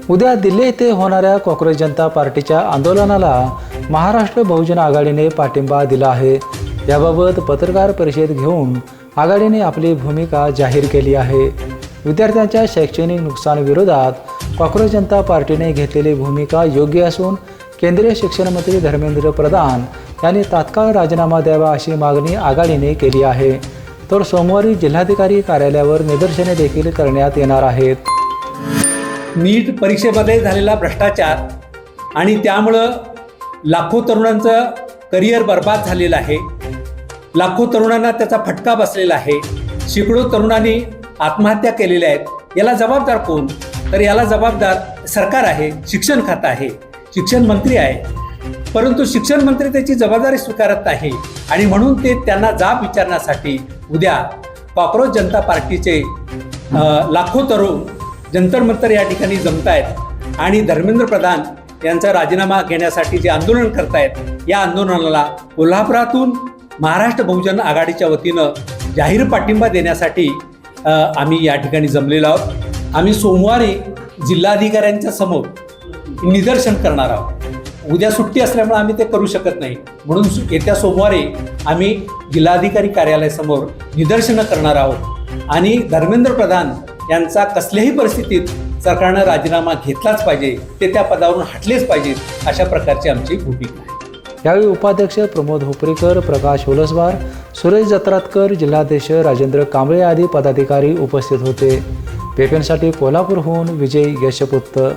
उद्या दिल्ली येथे होणाऱ्या काँग्रेस जनता पार्टीच्या आंदोलनाला महाराष्ट्र बहुजन आघाडीने पाठिंबा दिला आहे। याबाबत पत्रकार परिषद घेऊन आघाडीने आपली भूमिका जाहीर केली आहे। विद्यार्थ्यांच्या शैक्षणिक नुकसानाविरोधात काँग्रेस जनता पार्टीने घेतलेली भूमिका योग्य असून केंद्रीय शिक्षण मंत्री धर्मेंद्र प्रधान यांनी तात्काळ राजीनामा द्यावा अशी मागणी आघाडीने केली आहे। तर सोमवारी जिल्हाधिकारी कार्यालयावर निदर्शने देखील करण्यात येणार आहेत। नीट परीक्षेमध्ये झालेला भ्रष्टाचार आणि त्यामुळं लाखो तरुणांचं करिअर बर्बाद झालेलं आहे। लाखो तरुणांना त्याचा फटका बसलेला आहे। शेकडो तरुणांनी आत्महत्या केलेल्या आहेत। याला जबाबदार कोण? तर याला जबाबदार सरकार आहे, शिक्षण खातं आहे, शिक्षण मंत्री आहे। परंतु शिक्षण मंत्री त्याची जबाबदारी स्वीकारत नाही आणि म्हणून ते त्यांना जाब विचारण्यासाठी उद्या काँग्रेस जनता पार्टीचे लाखो तरुण जंतर मंतर या ठिकाणी जमत आहेत आणि धर्मेंद्र प्रधान यांचा राजीनामा घेण्यासाठी जे आंदोलन करतायत या आंदोलनाला कोल्हापुरातून महाराष्ट्र बहुजन आघाडीच्या वतीनं जाहीर पाठिंबा देण्यासाठी आम्ही या ठिकाणी जमलेलो आहोत। आम्ही सोमवारी जिल्हाधिकाऱ्यांच्या समोर निदर्शन करणार आहोत। उद्या सुट्टी असल्यामुळे आम्ही ते करू शकत नाही, म्हणून येत्या सोमवारी आम्ही जिल्हाधिकारी कार्यालयासमोर निदर्शनं करणार आहोत आणि धर्मेंद्र प्रधान यांचा कसल्याही परिस्थितीत सरकारनं राजीनामा घेतलाच पाहिजे, ते त्या पदावरून हटलेच पाहिजेत, अशा प्रकारची आमची भूमिका आहे। यावेळी उपाध्यक्ष प्रमोद हुपरीकर, प्रकाश होलसवार, सुरेश जत्रातकर, जिल्हाध्यक्ष राजेंद्र कांबळे आदी पदाधिकारी उपस्थित होते। पेपनसाठी कोल्हापूरहून विजय यशपुत्र।